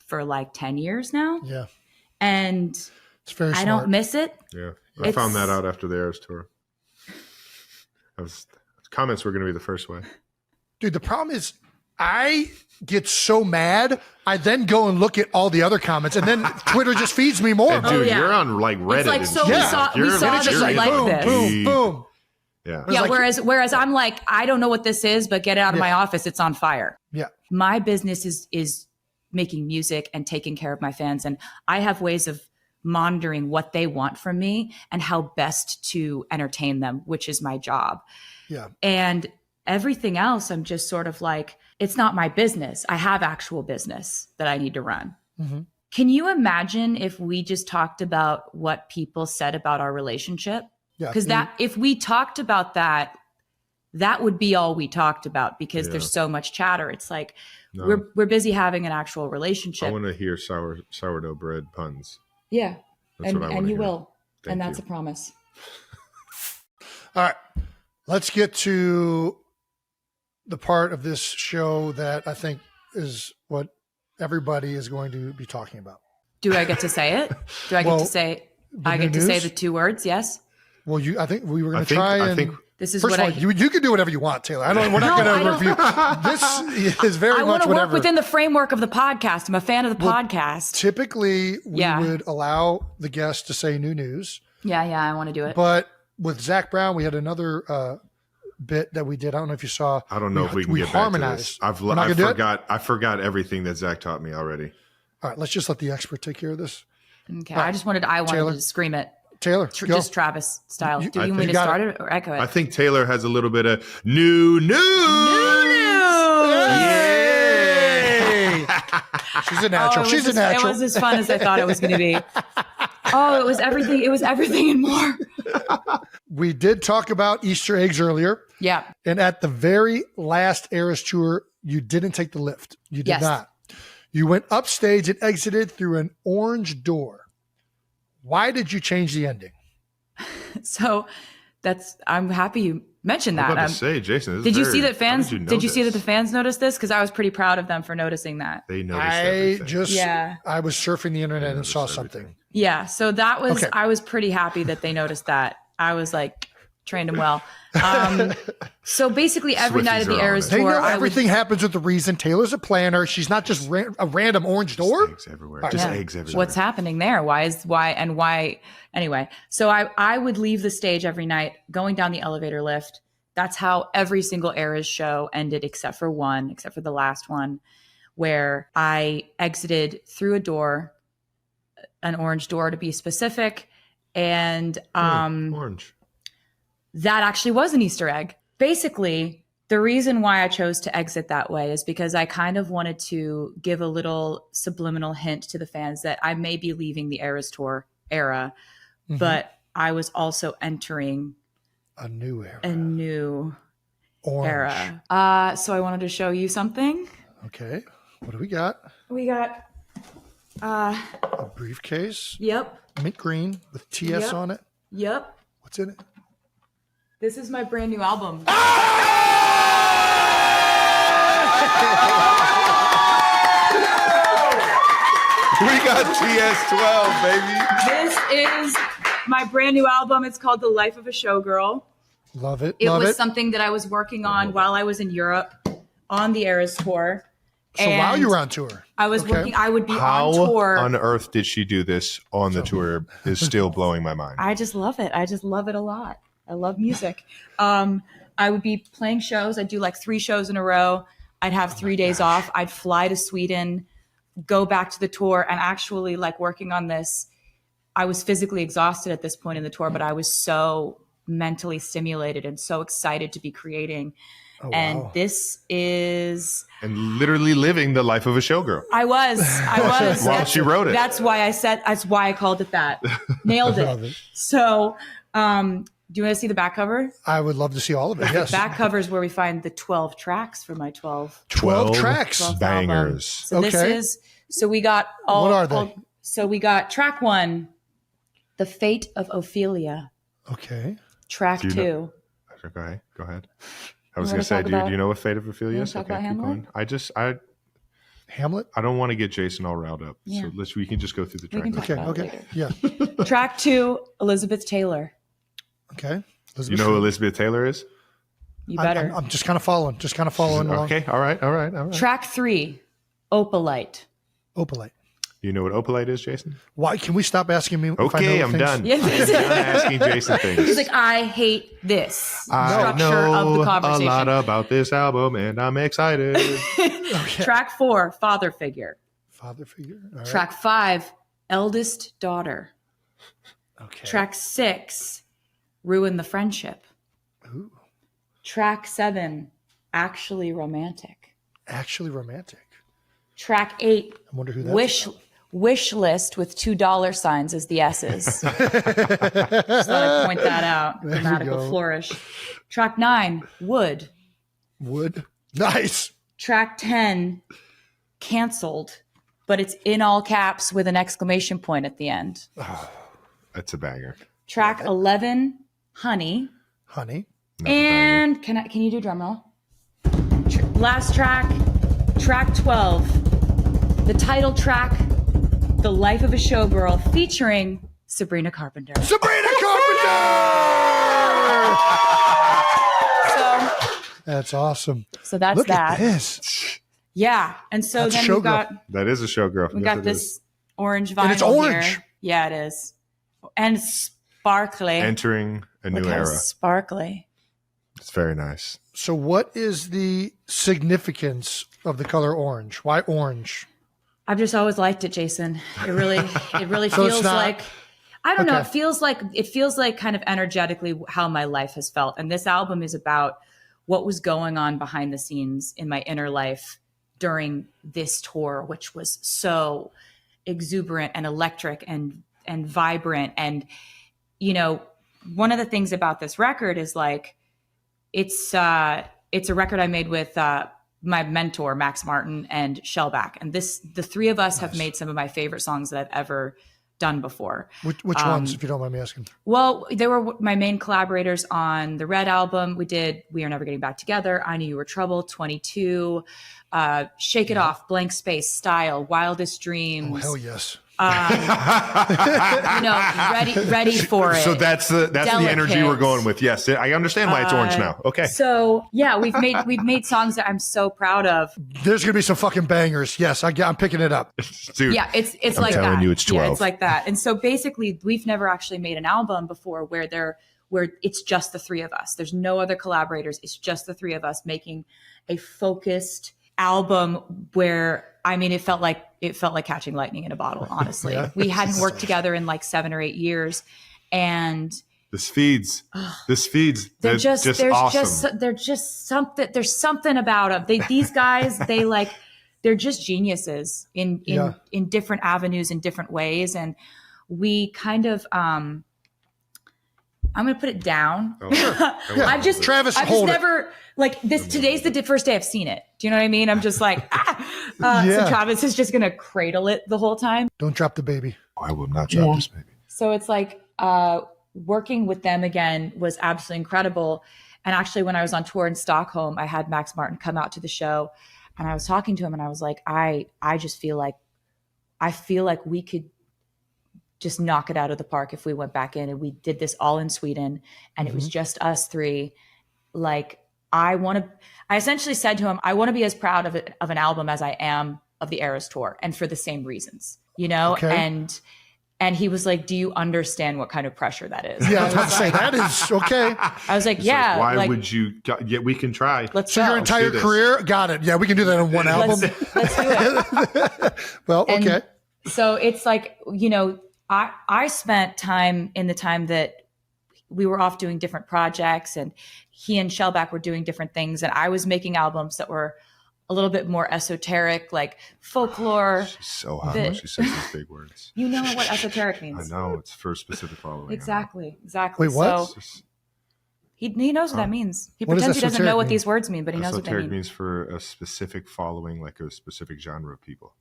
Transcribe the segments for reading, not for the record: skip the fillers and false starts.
for like 10 years now. Yeah. And It's very smart. I don't miss it. Yeah. I found that out after the Eras tour. Comments were going to be the first way. Dude, the problem is I get so mad. I then go and look at all the other comments, and then Twitter just feeds me more. And dude, you're on like Reddit. It's like, and so shit. we saw that you like boom, this. boom, boom. Yeah. Yeah. Like, whereas I'm like, I don't know what this is, but get it out of my office. It's on fire. Yeah. My business is making music and taking care of my fans. And I have ways of monitoring what they want from me and how best to entertain them, which is my job. Yeah. And everything else, I'm just sort of like, it's not my business. I have actual business that I need to run. Mm-hmm. Can you imagine if we just talked about what people said about our relationship? Yeah. Because if we talked about that, that would be all we talked about, because there's so much chatter. It's like we're busy having an actual relationship. I want to hear sourdough bread puns. Yeah. That's what I and you hear. will. Thank and that's you. a promise. All right. Let's get to the part of this show that I think is what everybody is going to be talking about. Do I get to say it? Do I get to say the 2 words? Yes. Well, I think we were going to try and. I think this is first what of all, you can do whatever you want, Taylor. We're not going to review. This is very I much want to whatever. work within the framework of the podcast. I'm a fan of the podcast. Typically, we would allow the guest to say new news. Yeah, I want to do it. But with Zach Brown, we had another bit that we did. I don't know if you saw. I don't know if we can get back to this. I forgot everything that Zach taught me already. All right, let's just let the expert take care of this. Okay, I wanted to scream it. Taylor, just Travis style. Do you want me to start it or echo it? I think Taylor has a little bit of new news. Yay! She's a natural. She's a natural. It was as fun as I thought it was going to be. Oh, it was everything. It was everything and more. We did talk about Easter eggs earlier. Yeah. And at the very last Eras tour, you didn't take the lift. You did not. You went upstage and exited through an orange door. Why did you change the ending? So I'm happy you mentioned that. I was about to say, Jason, did you see that the fans noticed this? Because I was pretty proud of them for noticing that. They noticed everything. I was surfing the internet and saw something. Yeah. So that was, I was pretty happy that they noticed that. I was like, trained them well. So basically every night of the Eras tour, they know everything happens with a reason. Taylor's a planner. She's not just a random orange door. Eggs everywhere. Eggs everywhere. What's happening there? Why? Anyway, so I would leave the stage every night going down the elevator lift. That's how every single Eras show ended, except for the last one, where I exited through a door, an orange door to be specific. And orange. That actually was an Easter egg. Basically, the reason why I chose to exit that way is because I kind of wanted to give a little subliminal hint to the fans that I may be leaving the Eras Tour era, but I was also entering a new era. A new orange era. So I wanted to show you something. Okay. What do we got? We got a briefcase. Yep. Mint green with TS on it. Yep. What's in it? This is my brand new album. We got TS12, baby. This is my brand new album. It's called The Life of a Showgirl. Love it. It was something that I was working on while I was in Europe on the Eras tour. So while you were on tour, I was working. I would be on tour. How on earth did she do this on the tour? Is still blowing my mind. I just love it. I just love it a lot. I love music. I would be playing shows. I'd do like 3 shows in a row. I'd have 3 days off. I'd fly to Sweden, go back to the tour, and actually like working on this. I was physically exhausted at this point in the tour, but I was so mentally stimulated and so excited to be creating. Oh, and wow. This is... And literally living the life of a showgirl. I was. While she wrote it. That's why I called it that. Nailed it. So, do you want to see the back cover? I would love to see all of it. Yes. The back cover is where we find the 12 tracks for my 12 tracks. 12th Bangers. album. So we got all. What are they? So we got track 1, The Fate of Ophelia. Okay. Track 2. Go ahead. I was going to say, do you know what Fate of Ophelia is? Talk about Hamlet? Hamlet? I don't want to get Jason all riled up. Yeah. So we can just go through the track. Okay. Yeah. Track 2, Elizabeth Taylor. Okay. You know who Elizabeth Taylor is? You better. I'm just kind of following along. Okay. All right. Track 3, Opalite. Opalite. You know what opalite is, Jason? Why? Can we stop asking me? Okay, I'm done. I'm done asking Jason things. He's like, I hate this structure of the conversation. A lot about this album, and I'm excited. Okay. Track 4, Father Figure. Father Figure. All right. Track 5, Eldest Daughter. Okay. Track 6, Ruin the Friendship. Ooh. Track 7, Actually Romantic. Actually Romantic. Track 8, I wonder who that's Wish List with $2 as the S's. Just thought I'd point that out. Grammatical flourish. Track 9, Wood. Wood. Nice. Track 10, Canceled, but it's in all caps with an exclamation point at the end. Oh, that's a banger. Track 11, Honey. Honey. And can you do drum roll? Last track, track 12, the title track, The Life of a Showgirl, featuring Sabrina Carpenter. Sabrina Carpenter! That's awesome. So that's Look that. At this. Yeah. And so that's then we got... That is a showgirl. We got this orange vinyl. And it's orange. Here. Yeah, it is. And sparkly. Entering a new era. Sparkly. It's very nice. So what is the significance of the color orange? Why orange? I've just always liked it, Jason. It really so feels like, I don't know. It feels like kind of energetically how my life has felt. And this album is about what was going on behind the scenes in my inner life during this tour, which was so exuberant and electric and vibrant. And, you know, one of the things about this record is like, it's a record I made with my mentor, Max Martin, and Shellback. And the three of us have made some of my favorite songs that I've ever done before. Which ones, if you don't mind me asking? Well, they were my main collaborators on the Red album. We did We Are Never Getting Back Together, I Knew You Were Trouble, 22, Shake It Off, Blank Space, Style, Wildest Dreams. Oh, hell yes. Ready for it. So that's the energy we're going with. Yes, I understand why it's orange now. Okay. So yeah, we've made songs that I'm so proud of. There's gonna be some fucking bangers. Yes, I'm picking it up, dude. Yeah, it's I'm like telling that. You, it's 12. Yeah, it's like that. And so basically, we've never actually made an album before where it's just the three of us. There's no other collaborators. It's just the three of us making a focused album where, I mean, it felt like catching lightning in a bottle, honestly. Yeah. We hadn't worked together in like 7 or 8 years. And this feeds. They're just awesome. There's something about them. These guys, they're just geniuses in different avenues, in different ways. And we kind of, I'm going to put it down. Oh, sure. I've just never like this. Today's the first day I've seen it. Do you know what I mean? I'm just like, So Travis is just going to cradle it the whole time. Don't drop the baby. I will not drop this baby. So it's like working with them again was absolutely incredible. And actually, when I was on tour in Stockholm, I had Max Martin come out to the show, and I was talking to him, and I was like, I just feel like we could just knock it out of the park if we went back in and we did this all in Sweden and it was just us three. Like, I essentially said to him, I want to be as proud of an album as I am of the Eras tour, and for the same reasons, you know? Okay. And he was like, do you understand what kind of pressure that is? Yeah, I was about to say, that is okay. I was like, yeah. Why would you? Yeah, we can try. Let's so go. Your entire career? Got it. Yeah, we can do that in one album. Let's do it. Well, okay. And so it's like, you know, I spent time in the time that we were off doing different projects, and he and Shellback were doing different things. And I was making albums that were a little bit more esoteric, like folklore. She's so hot when she says these big words. You know what esoteric means. I know, it's for specific following. Exactly. Wait, what? So he knows what that means. He pretends he doesn't know what these words mean, but he knows what they mean. Esoteric means for a specific following, like a specific genre of people.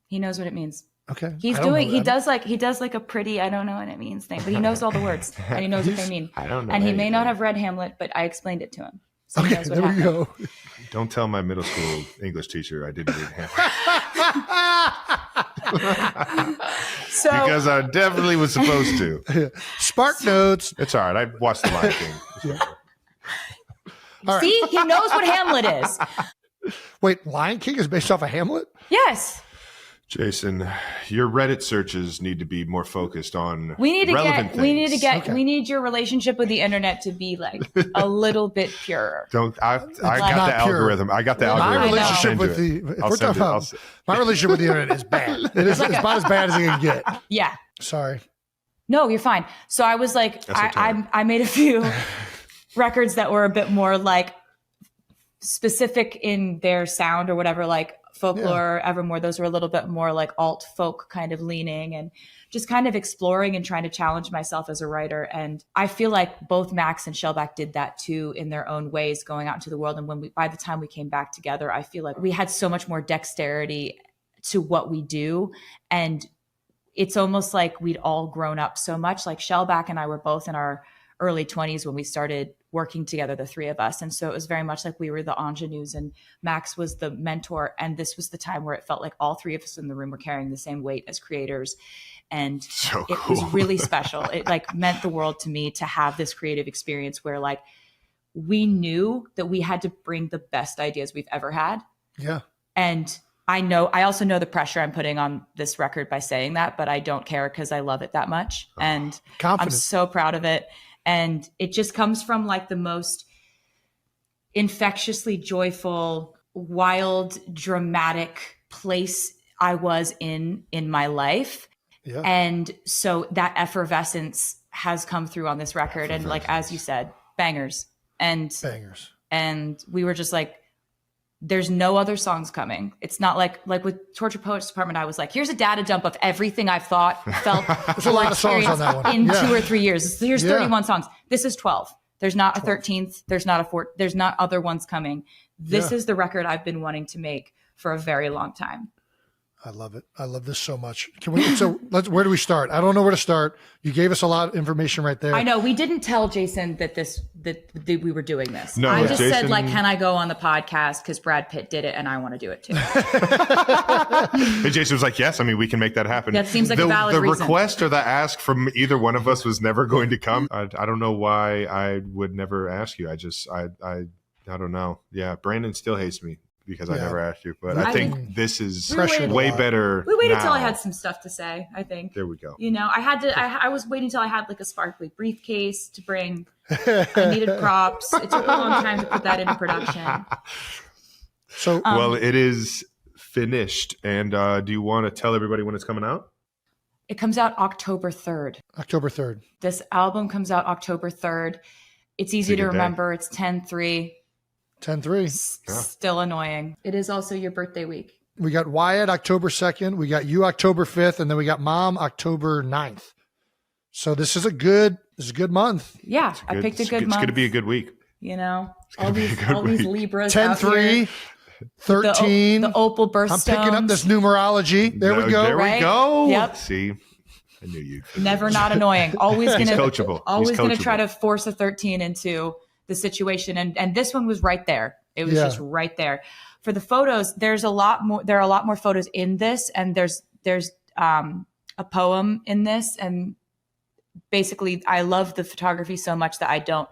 He knows what it means. Okay. He does like a pretty, I don't know what it means thing, but he knows all the words and he knows what they mean. I don't know. And he may not have read Hamlet, but I explained it to him. So okay, there we go. Don't tell my middle school English teacher I didn't read Hamlet. Because I definitely was supposed to. Spark notes. It's all right. I watched The Lion King. All right. See, he knows what Hamlet is. Wait, Lion King is based off of Hamlet? Yes. Jason, your Reddit searches need to be more focused on we need your relationship with the internet to be like a little bit purer. I got the algorithm. I got the algorithm. My relationship with my relationship with the internet is bad. It's about as bad as it can get. Yeah. Sorry. No, you're fine. So I was like, I made a few records that were a bit more like specific in their sound or whatever, like Folklore, Evermore. Those were a little bit more like alt folk kind of leaning, and just kind of exploring and trying to challenge myself as a writer. And I feel like both Max and Shellback did that too in their own ways, going out into the world. And by the time we came back together, I feel like we had so much more dexterity to what we do. And it's almost like we'd all grown up so much. Like Shellback and I were both in our early 20s when we started working together, the three of us. And so it was very much like we were the ingenues and Max was the mentor. And this was the time where it felt like all three of us in the room were carrying the same weight as creators. And it was really special. It like meant the world to me to have this creative experience where like we knew that we had to bring the best ideas we've ever had. Yeah. And I also know the pressure I'm putting on this record by saying that, but I don't care because I love it that much. And I'm so proud of it. And it just comes from like the most infectiously joyful, wild, dramatic place I was in my life. Yeah. And so that effervescence has come through on this record. And like, as you said, bangers. And we were just like, there's no other songs coming. It's not like with Torture Poets Department, I was like, here's a data dump of everything I've thought, felt, there's a lot of songs on that one. In 2 or 3 years. Here's 31 songs. This is 12. There's not 12. A 13th. There's not a 4th. There's not other ones coming. This is the record I've been wanting to make for a very long time. I love it. I love this so much. Where do we start? I don't know where to start. You gave us a lot of information right there. I know. We didn't tell Jason that we were doing this. No, I just said like, can I go on the podcast? Because Brad Pitt did it and I want to do it too. And Jason was like, yes, I mean, we can make that happen. That seems like a valid reason. The request or the ask from either one of us was never going to come. I don't know why I would never ask you. I don't know. Yeah. Brandon still hates me because I never asked you, but I think this is way better. We waited till I had some stuff to say, I think. There we go. You know, I was waiting till I had like a sparkly briefcase to bring. I needed props. It took a long time to put that into production. So, well, it is finished. And do you want to tell everybody when it's coming out? It comes out October 3rd. October 3rd. This album comes out October 3rd. It's easy to remember. It's 10/3. 10/3. Still annoying. It is also your birthday week. We got Wyatt October 2nd. We got you October 5th. And then we got Mom October 9th. So this is a good month. Yeah. I picked a good month. It's going to be a good week. You know, all these Libras 10/3, 13. The opal birthstones. I'm picking up this numerology. There we go. There we go. Yep. See, I knew you'd. Never not annoying. Always going to coachable. Always going to try to force a 13 into the situation. And this one was right there. It was just right there. For the photos, there are a lot more photos in this. And there's a poem in this. And basically I love the photography so much that I don't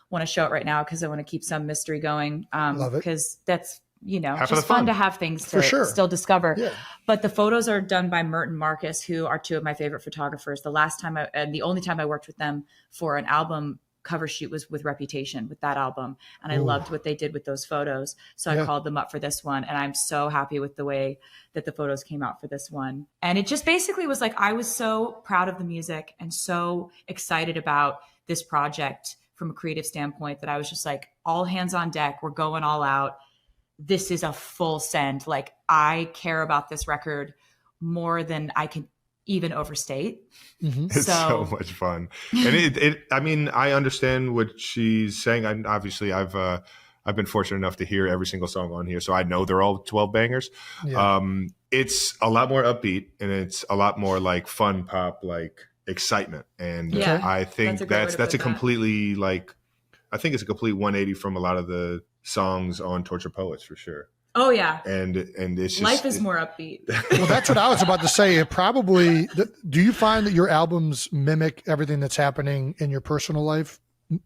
want to show it right now because I want to keep some mystery going. Love it. Because that's, you know, half just fun to have things to still discover. Yeah. But the photos are done by Mert and Marcus, who are two of my favorite photographers. The last time and the only time I worked with them for an album cover shoot was with Reputation, with that album. And I loved what they did with those photos. So I called them up for this one. And I'm so happy with the way that the photos came out for this one. And it just basically was like, I was so proud of the music and so excited about this project from a creative standpoint that I was just like, all hands on deck. We're going all out. This is a full send. Like, I care about this record more than I can even overstate. Mm-hmm. It's so much fun. And I mean, I understand what she's saying. I've been fortunate enough to hear every single song on here. So I know they're all 12 bangers. Yeah. It's a lot more upbeat and it's a lot more like fun pop, like excitement. And I think that's a completely like I think it's a complete 180 from a lot of the songs on Torture Poets for sure. Oh yeah. And it's just, life is more upbeat. Well, that's what I was about to say. It probably, do you find that your albums mimic everything that's happening in your personal life?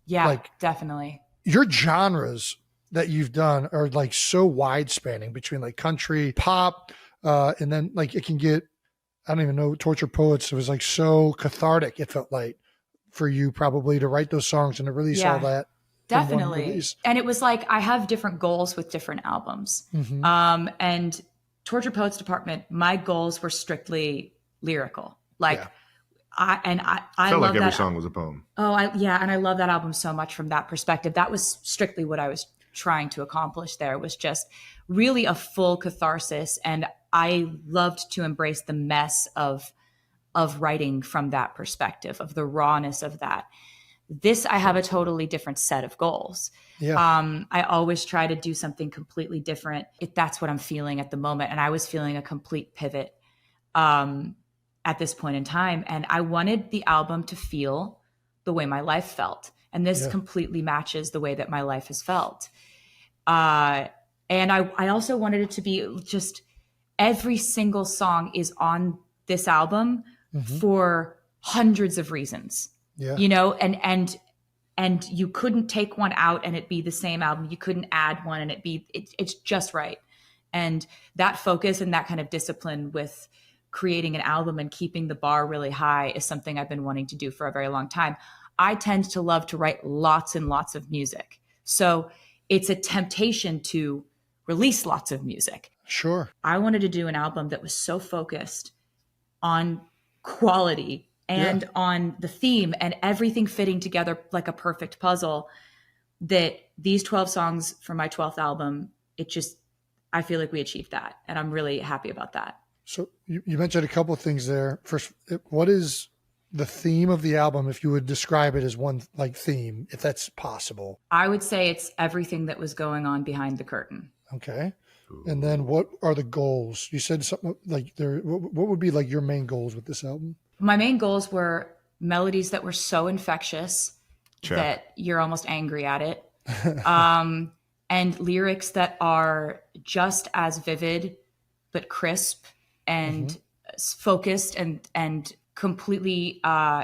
Yeah, like, definitely. Your genres that you've done are like so wide spanning between like country, pop, and then like it can get, I don't even know, Torture Poets. It was like so cathartic. It felt like for you probably to write those songs and to release all that. Definitely. And it was like, I have different goals with different albums. Mm-hmm. And Torture Poets Department, my goals were strictly lyrical. Like I felt love like every that song was a poem. Oh, and I love that album so much from that perspective. That was strictly what I was trying to accomplish there, was just really a full catharsis. And I loved to embrace the mess of writing from that perspective, of the rawness of that. This, I have a totally different set of goals. Yeah. I always try to do something completely different if that's what I'm feeling at the moment. And I was feeling a complete pivot at this point in time. And I wanted the album to feel the way my life felt. And this completely matches the way that my life has felt. And I also wanted it to be just every single song is on this album for hundreds of reasons. Yeah. You know, and you couldn't take one out and it be the same album. You couldn't add one and it's just right. And that focus and that kind of discipline with creating an album and keeping the bar really high is something I've been wanting to do for a very long time. I tend to love to write lots and lots of music. So it's a temptation to release lots of music. Sure. I wanted to do an album that was so focused on quality and on the theme and everything fitting together like a perfect puzzle, that these 12 songs for my 12th album, I feel like we achieved that. And I'm really happy about that. So you mentioned a couple of things there. First, what is the theme of the album, if you would describe it as one like theme, if that's possible? I would say it's everything that was going on behind the curtain. Okay. And then what are the goals? You said something like what would be like your main goals with this album? My main goals were melodies that were so infectious that you're almost angry at it. And lyrics that are just as vivid, but crisp and focused and completely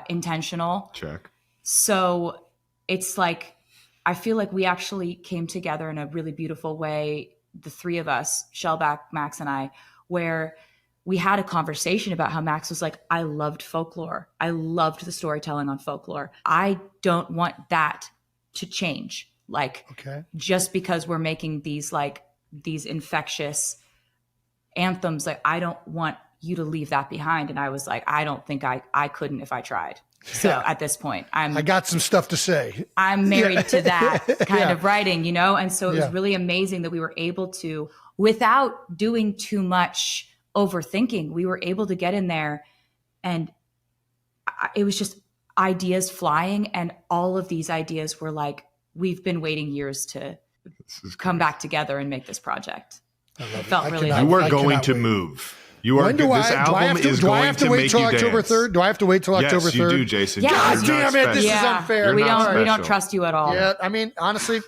intentional. Check. So it's like, I feel like we actually came together in a really beautiful way, the three of us, Shellback, Max, and I, where we had a conversation about how Max was like, I loved folklore. I loved the storytelling on folklore. I don't want that to change. Like, just because we're making these infectious anthems, like, I don't want you to leave that behind. And I was like, I don't think I couldn't if I tried. So at this point, I got some stuff to say. I'm married to that kind of writing, you know? And so it was really amazing that we were able to, without doing too much overthinking, we were able to get in there, and it was just ideas flying. And all of these ideas were like, we've been waiting years to come back together and make this project. I love it. Felt really You are going to move. You are. This album is going to make you dance. October 3rd? Do I have to wait till October 3rd? Yes, you do, Jason. Yeah. God damn it! This is unfair. We don't trust you at all. Yeah, I mean, honestly,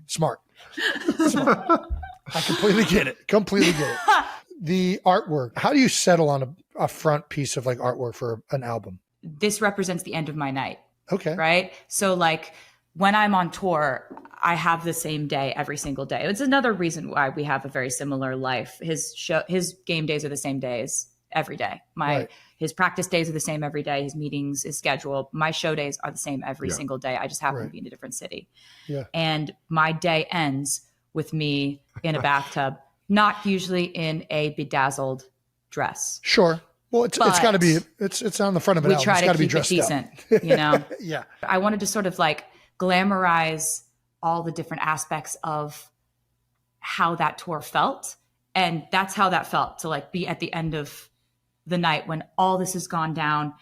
smart. I completely get it. The artwork. How do you settle on a front piece of like artwork for an album? This represents the end of my night. Okay. Right. So like when I'm on tour, I have the same day every single day. It's another reason why we have a very similar life. His game days are the same days every day. His practice days are the same every day. His meetings, his schedule. My show days are the same every single day. I just happen to be in a different city. Yeah. And my day ends with me in a bathtub, not usually in a bedazzled dress. Sure. Well, it's got to be, it's on the front of an album. We try to keep it decent, you know? Yeah. I wanted to sort of like glamorize all the different aspects of how that tour felt. And that's how that felt, to like be at the end of the night when all this has gone down.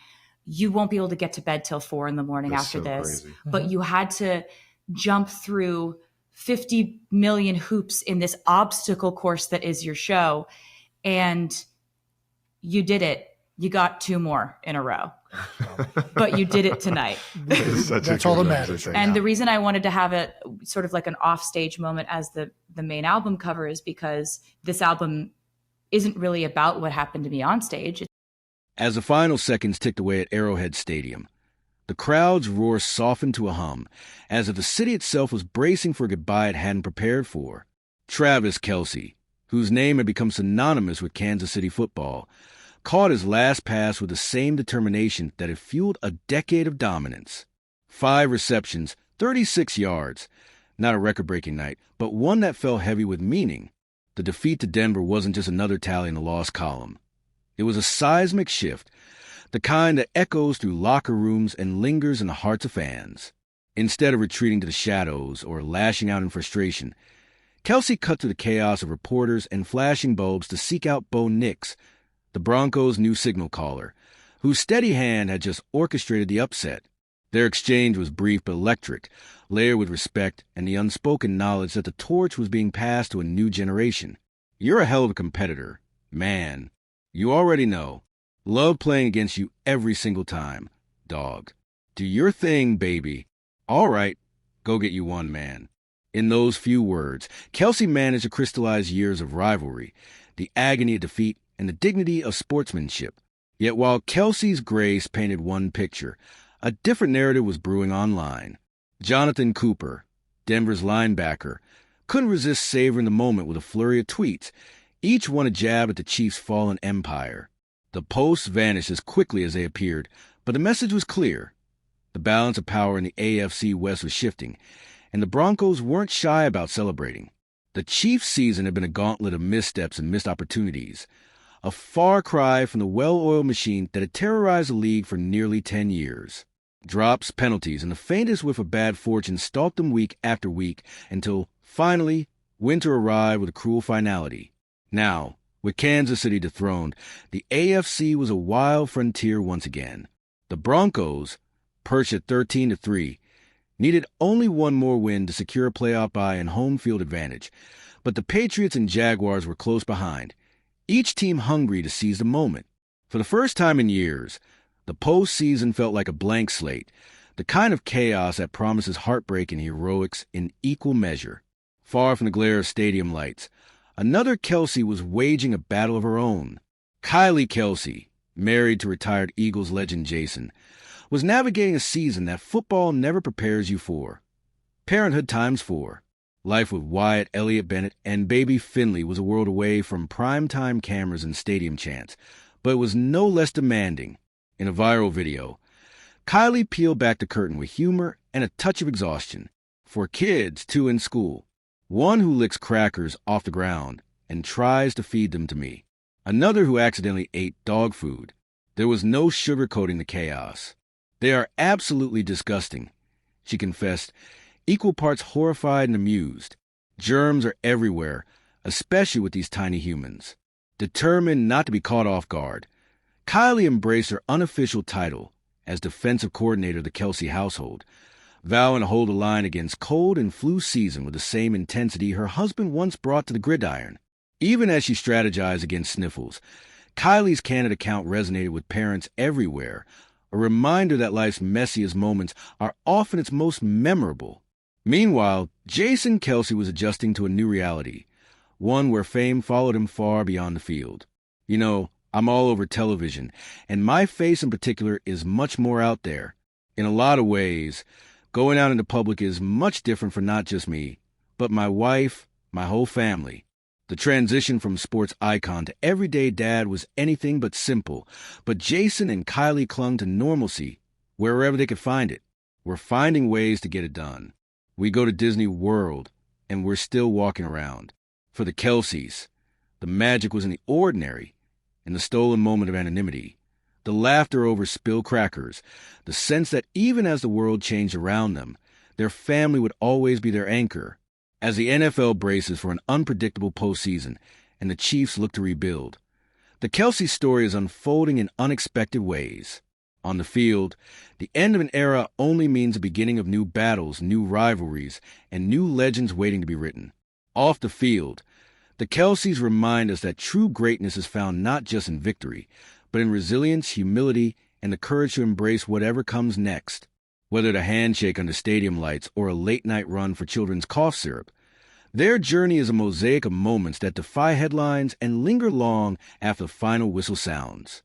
You won't be able to get to bed till 4 a.m. after this, but you had to jump through 50 million hoops in this obstacle course that is your show. And you did it. you got 2 more in a row, but you did it tonight. That's all that matters. Right and now. the reason I wanted to have it sort of like an offstage moment as the main album cover is because this album isn't really about what happened to me on stage. As the final seconds ticked away at Arrowhead Stadium, the crowd's roar softened to a hum, as if the city itself was bracing for a goodbye it hadn't prepared for. Travis Kelce, whose name had become synonymous with Kansas City football, caught his last pass with the same determination that had fueled a decade of dominance. 5 receptions, 36 yards. Not a record-breaking night, but one that fell heavy with meaning. The defeat to Denver wasn't just another tally in the loss column. It was a seismic shift, the kind that echoes through locker rooms and lingers in the hearts of fans. Instead of retreating to the shadows or lashing out in frustration, Kelce cut through the chaos of reporters and flashing bulbs to seek out Bo Nix, the Broncos' new signal caller, whose steady hand had just orchestrated the upset. Their exchange was brief but electric, layered with respect and the unspoken knowledge that the torch was being passed to a new generation. You're a hell of a competitor, man. You already know. Love playing against you every single time, dog. Do your thing, baby. All right, go get you one, man. In those few words, Kelce managed to crystallize years of rivalry, the agony of defeat, and the dignity of sportsmanship. Yet while Kelce's grace painted one picture, a different narrative was brewing online. Jonathan Cooper, Denver's linebacker, couldn't resist savoring the moment with a flurry of tweets, each one a jab at the Chiefs' fallen empire. The posts vanished as quickly as they appeared, but the message was clear. The balance of power in the AFC West was shifting, and the Broncos weren't shy about celebrating. The Chiefs' season had been a gauntlet of missteps and missed opportunities, a far cry from the well-oiled machine that had terrorized the league for nearly 10 years. Drops, penalties, and the faintest whiff of bad fortune stalked them week after week until, finally, winter arrived with a cruel finality. Now, with Kansas City dethroned, the AFC was a wild frontier once again. The Broncos, perched at 13-3, needed only one more win to secure a playoff bye and home field advantage, but the Patriots and Jaguars were close behind, each team hungry to seize the moment. For the first time in years, the postseason felt like a blank slate, the kind of chaos that promises heartbreak and heroics in equal measure. Far from the glare of stadium lights, another Kelce was waging a battle of her own. Kylie Kelce, married to retired Eagles legend Jason, was navigating a season that football never prepares you for. Parenthood times 4. Life with Wyatt, Elliott Bennett, and baby Finley was a world away from primetime cameras and stadium chants, but it was no less demanding. In a viral video, Kylie peeled back the curtain with humor and a touch of exhaustion. For kids, too, in school. One who licks crackers off the ground and tries to feed them to me. Another who accidentally ate dog food. There was no sugarcoating the chaos. They are absolutely disgusting, she confessed, equal parts horrified and amused. Germs are everywhere, especially with these tiny humans. Determined not to be caught off guard, Kylie embraced her unofficial title as defensive coordinator of the Kelce household, vowing to hold the line against cold and flu season with the same intensity her husband once brought to the gridiron. Even as she strategized against sniffles, Kylie's candid account resonated with parents everywhere, a reminder that life's messiest moments are often its most memorable. Meanwhile, Jason Kelce was adjusting to a new reality, one where fame followed him far beyond the field. You know, I'm all over television, and my face in particular is much more out there. In a lot of ways, going out into public is much different for not just me, but my wife, my whole family. The transition from sports icon to everyday dad was anything but simple, but Jason and Kylie clung to normalcy wherever they could find it. We're finding ways to get it done. We go to Disney World, and we're still walking around. For the Kelces, the magic was in the ordinary, in the stolen moment of anonymity, the laughter over spilled crackers, the sense that even as the world changed around them, their family would always be their anchor. As the NFL braces for an unpredictable postseason and the Chiefs look to rebuild, the Kelce story is unfolding in unexpected ways. On the field, the end of an era only means the beginning of new battles, new rivalries, and new legends waiting to be written. Off the field, the Kelces remind us that true greatness is found not just in victory, but in resilience, humility, and the courage to embrace whatever comes next. Whether the handshake under stadium lights or a late-night run for children's cough syrup, their journey is a mosaic of moments that defy headlines and linger long after the final whistle sounds.